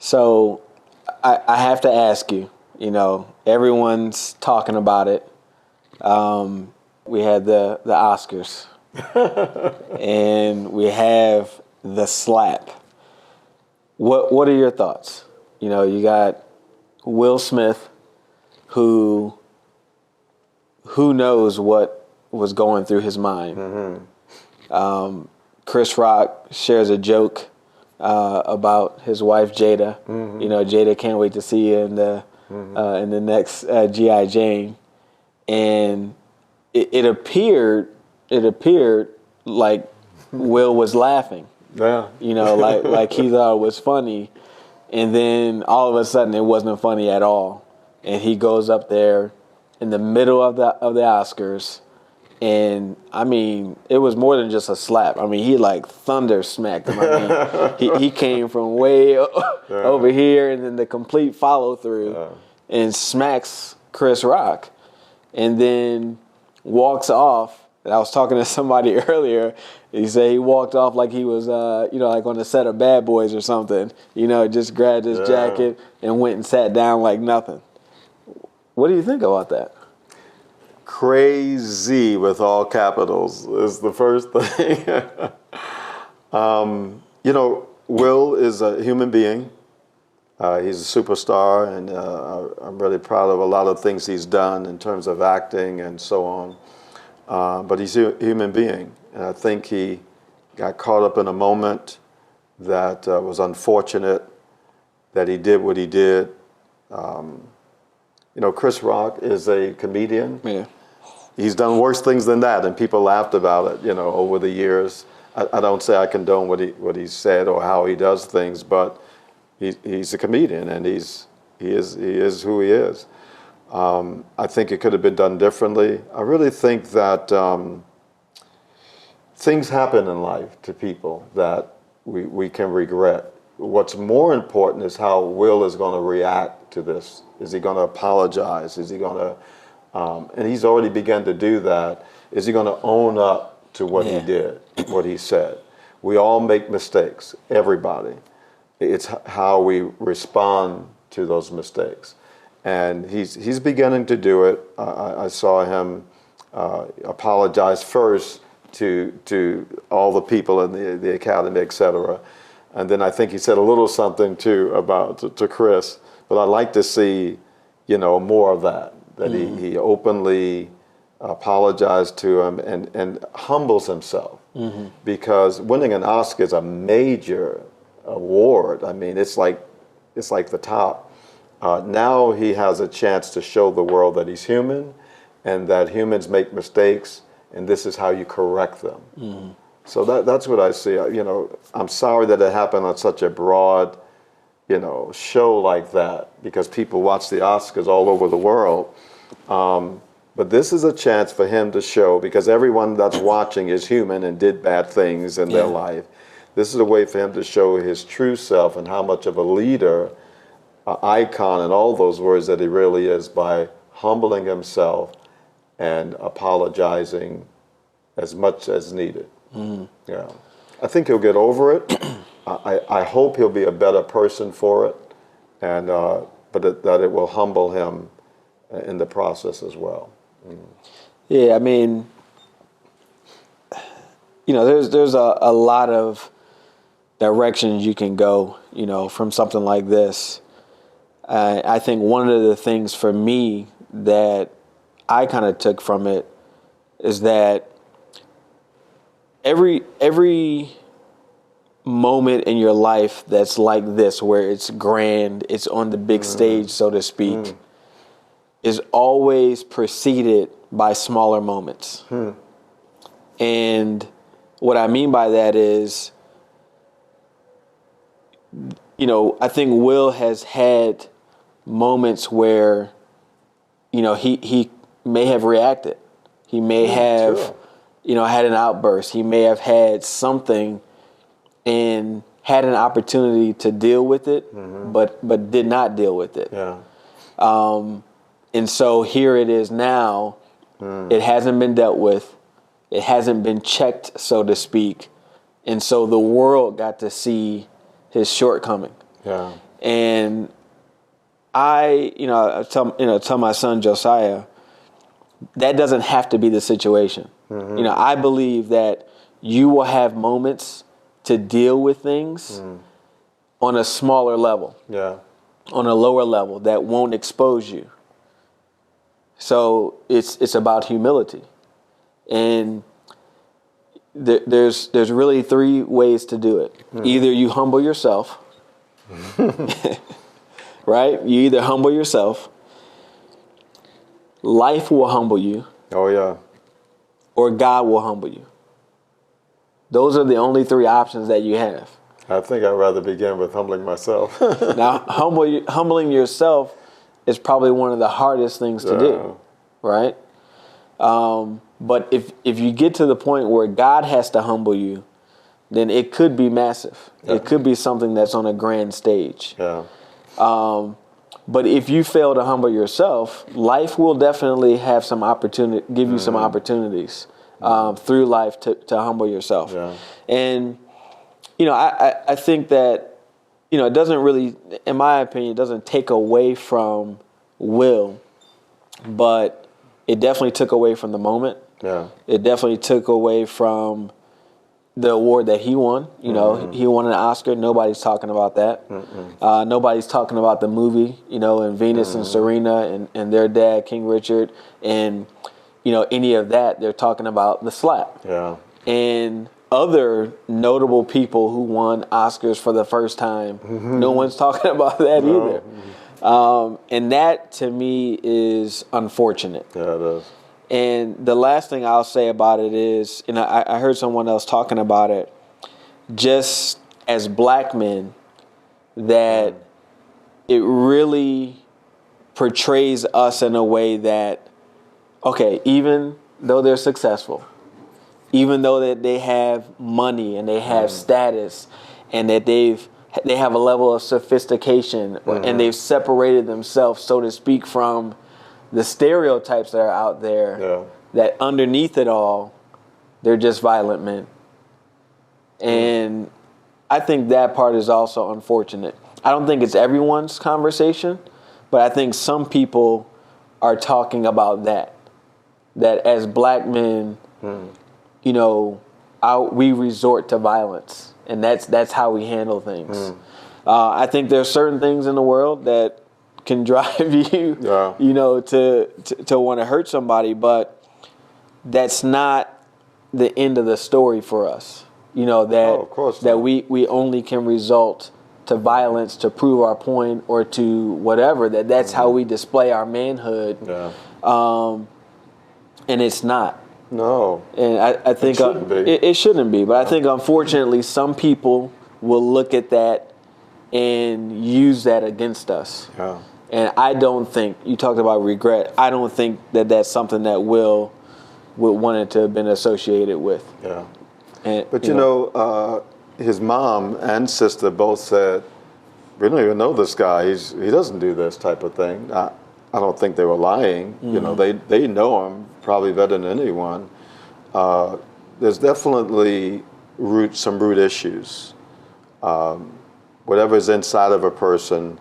So I have to ask you, everyone's talking about it. We had the Oscars and we have the slap. What are your thoughts? You got Will Smith, who knows what was going through his mind. Mm-hmm. Chris Rock shares a joke about his wife Jada. Mm-hmm. Jada can't wait to see you in the next G.I. Jane, and it appeared like Will was laughing. Yeah. Like he thought it was funny, and then all of a sudden it wasn't funny at all, and he goes up there in the middle of the Oscars. And I mean, it was more than just a slap. I mean, he like thunder smacked him. I mean, he came from way over here, and then the complete follow through, and smacks Chris Rock, and then walks off. And I was talking to somebody earlier. He said he walked off like he was, like on the set of Bad Boys or something. Just grabbed his jacket and went and sat down like nothing. What do you think about that? Crazy with all capitals is the first thing. Will is a human being. He's a superstar, and I'm really proud of a lot of things he's done in terms of acting and so on. But he's a human being, and I think he got caught up in a moment that was unfortunate that he did what he did. Chris Rock is a comedian. Yeah. He's done worse things than that, and people laughed about it, over the years. I don't say I condone what he said or how he does things, but he's a comedian, and he is who he is. I think it could have been done differently. I really think that things happen in life to people that we can regret. What's more important is how Will is going to react to this. Is he going to apologize? Is he going to... and he's already begun to do that. Is he going to own up to what he did, what he said? We all make mistakes, everybody. It's how we respond to those mistakes. And he's beginning to do it. I saw him apologize first to all the people in the academy, et cetera. And then I think he said a little something too about to Chris. But I'd like to see, more of that. That he openly apologized to him and humbles himself. Mm-hmm. Because winning an Oscar is a major award. I mean, it's like the top. Now he has a chance to show the world that he's human, and that humans make mistakes, and this is how you correct them. Mm-hmm. So that's what I see. I'm sorry that it happened on such a broad, show like that, because people watch the Oscars all over the world. But this is a chance for him to show, because everyone that's watching is human and did bad things in their life. This is a way for him to show his true self and how much of a leader, icon, and all those words that he really is, by humbling himself and apologizing as much as needed. Mm. Yeah, I think he'll get over it. I hope he'll be a better person for it, and that it will humble him in the process as well. Mm. Yeah, I mean, there's a lot of directions you can go, from something like this. I think one of the things for me that I kind of took from it is that every moment in your life that's like this, where it's grand, it's on the big stage, so to speak, is always preceded by smaller moments. And what I mean by that is, I think Will has had moments where, he may have reacted. He may have, had an outburst. He may have had something and had an opportunity to deal with it, but did not deal with it. Yeah. And so here it is now. It hasn't been dealt with. It hasn't been checked, so to speak. And so the world got to see his shortcoming. Yeah. And I tell my son Josiah, that doesn't have to be the situation. I believe that you will have moments to deal with things on a smaller level, on a lower level that won't expose you. So it's about humility, and there's really three ways to do it. Either you humble yourself, right? You either humble yourself, life will humble you. Oh, yeah. Or God will humble you. Those are the only three options that you have. I think I'd rather begin with humbling myself. Now, humbling yourself is probably one of the hardest things to do, right? But if you get to the point where God has to humble you, then it could be massive. Yeah. It could be something that's on a grand stage. Yeah. But if you fail to humble yourself, life will definitely have some opportunity, give you some opportunities through life to humble yourself. Yeah. And, I think that, it doesn't really, in my opinion, it doesn't take away from Will, but it definitely took away from the moment. Yeah. It definitely took away from the award that he won. He won an Oscar. Nobody's talking about that. Nobody's talking about the movie, and Venus and Serena and their dad, King Richard, and, any of that. They're talking about the slap. Yeah. And other notable people who won Oscars for the first time, no one's talking about that either. And that, to me, is unfortunate. Yeah, it is. And the last thing I'll say about it is, and I heard someone else talking about it, just as black men, that it really portrays us in a way that, okay, even though they're successful, even though that they have money and they have status and that they have a level of sophistication and they've separated themselves, so to speak, from the stereotypes that are out there, that underneath it all, they're just violent men. And I think that part is also unfortunate. I don't think it's everyone's conversation, but I think some people are talking about that as black men, we resort to violence, and that's how we handle things. I think there's certain things in the world that can drive you, to want to hurt somebody, but that's not the end of the story for us. We only can result to violence to prove our point or to whatever. That's how we display our manhood. Yeah. And it's not. No. And I think it shouldn't be. But I think, unfortunately, some people will look at that and use that against us. Yeah. And I don't think, you talked about regret, I don't think that that's something that Will would want it to have been associated with. Yeah. And, but his mom and sister both said, we don't even know this guy. He doesn't do this type of thing. I don't think they were lying. Mm-hmm. They know him probably better than anyone. There's definitely some root issues. Whatever's inside of a person,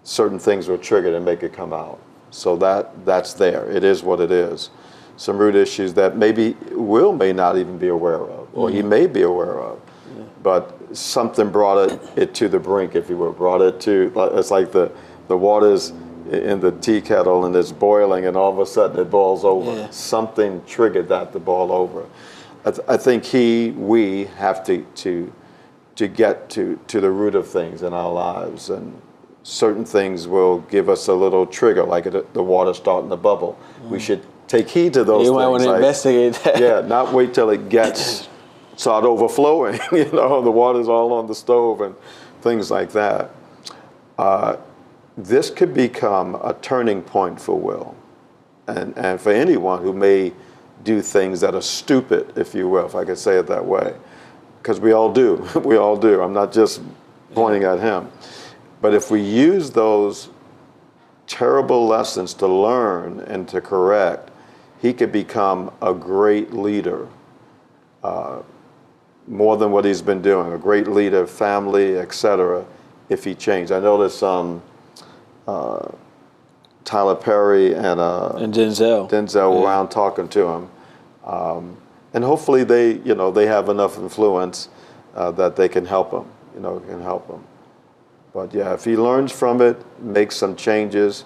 certain things will trigger and make it come out. So that's there. It is what it is. Some root issues that maybe Will may not even be aware of, or he may be aware of. Yeah. But something brought it to the brink, if you will. Brought it to, it's like the water's in the tea kettle and it's boiling, and all of a sudden it boils over. Yeah. Something triggered that to boil over. I think we have to get to the root of things in our lives, and certain things will give us a little trigger, like the water starting to bubble. We should take heed to those things. You might want to investigate that. Yeah, not wait till it gets start overflowing. The water's all on the stove and things like that. This could become a turning point for Will, and for anyone who may do things that are stupid, if you will, if I could say it that way, because we all do. We all do. I'm not just pointing at him. But if we use those terrible lessons to learn and to correct, he could become a great leader, more than what he's been doing, a great leader, family, etc. if he changed. I know there's Tyler Perry and Denzel were around talking to him, and hopefully they have enough influence that they can help him. But yeah, if he learns from it, makes some changes,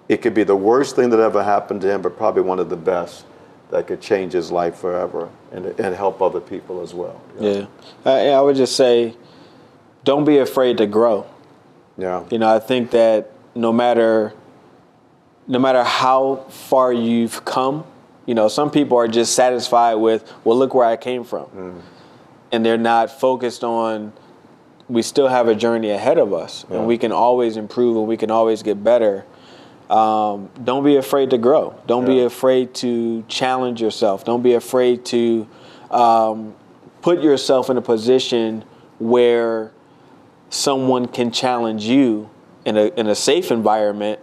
it could be the worst thing that ever happened to him, but probably one of the best that could change his life forever and help other people as well. Yeah. I would just say, don't be afraid to grow. Yeah. I think that no matter how far you've come, some people are just satisfied with, well, look where I came from. And they're not focused on, we still have a journey ahead of us, and we can always improve and we can always get better. Don't be afraid to grow. Don't be afraid to challenge yourself. Don't be afraid to put yourself in a position where someone can challenge you in a safe environment.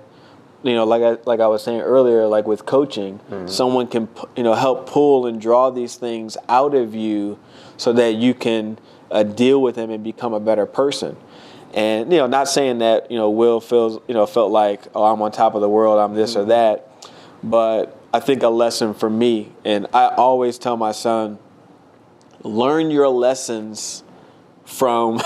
Like I was saying earlier, like with coaching, someone can help pull and draw these things out of you so that you can deal with them and become a better person. And not saying that Will felt like, oh, I'm on top of the world, I'm this or that, but I think a lesson for me, and I always tell my son, learn your lessons from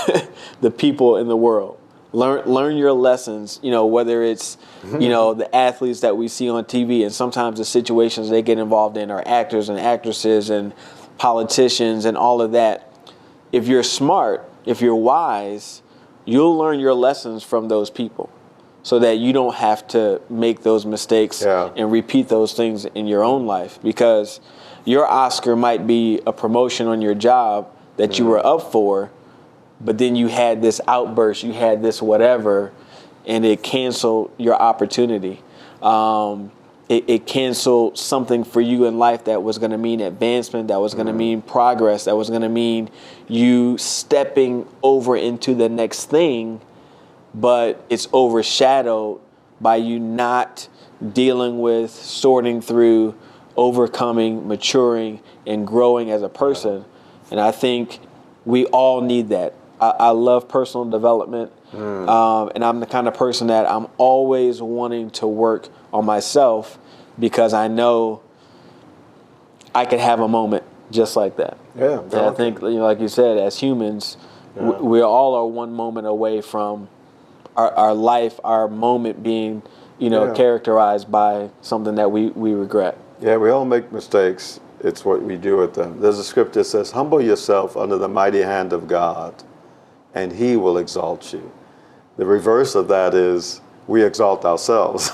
the people in the world. Learn your lessons, whether it's, the athletes that we see on TV, and sometimes the situations they get involved in are actors and actresses and politicians and all of that. If you're smart, if you're wise, you'll learn your lessons from those people so that you don't have to make those mistakes and repeat those things in your own life, because your Oscar might be a promotion on your job that you were up for, but then you had this outburst, you had this whatever, and it canceled your opportunity. It canceled something for you in life that was going to mean advancement, that was going to mean progress, that was going to mean you stepping over into the next thing, but it's overshadowed by you not dealing with, sorting through, overcoming, maturing, and growing as a person. And I think we all need that. I love personal development, and I'm the kind of person that I'm always wanting to work on myself, because I know I could have a moment just like that. Yeah, and I think, like you said, as humans, we all are one moment away from our life, our moment being, characterized by something that we regret. Yeah, we all make mistakes. It's what we do with them. There's a scripture that says, humble yourself under the mighty hand of God, and he will exalt you. The reverse of that is we exalt ourselves.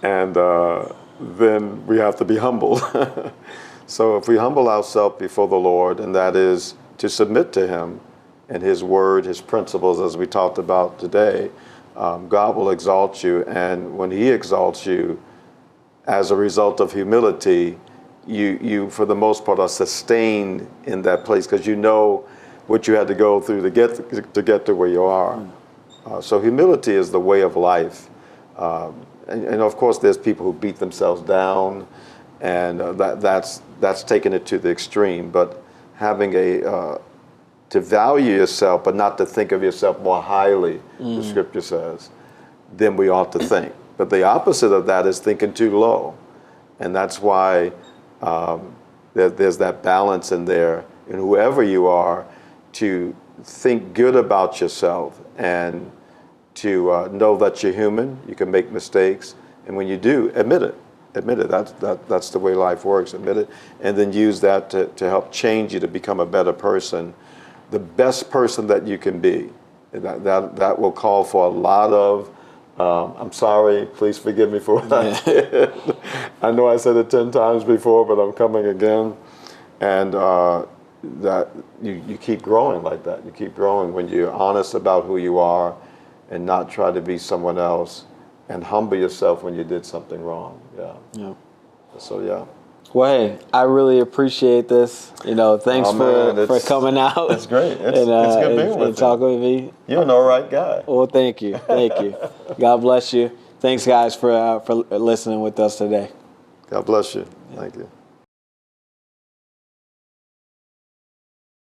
And then we have to be humble. So if we humble ourselves before the Lord, and that is to submit to him and his word, his principles, as we talked about today, God will exalt you. And when he exalts you, as a result of humility, you for the most part are sustained in that place, because you know what you had to go through to get to where you are. So humility is the way of life. And of course, there's people who beat themselves down, and that's taking it to the extreme. But having to value yourself, but not to think of yourself more highly, the scripture says, than we ought to think. But the opposite of that is thinking too low, and that's why there's that balance in there. And whoever you are, to think good about yourself and to know that you're human, you can make mistakes, and when you do, admit it. Admit it. That's the way life works. Admit it, and then use that to help change you to become a better person, the best person that you can be. That will call for a lot of. I'm sorry. Please forgive me for what I did. I know I said it 10 times before, but I'm coming again, and that you keep growing like that. You keep growing when you're honest about who you are, and not try to be someone else, and humble yourself when you did something wrong. Yeah. So yeah. Well, hey, I really appreciate this. Thanks for coming out. It's great. It's good being with you. And talking with me. You're an all right guy. Well, thank you. God bless you. Thanks, guys, for listening with us today. God bless you. Thank you.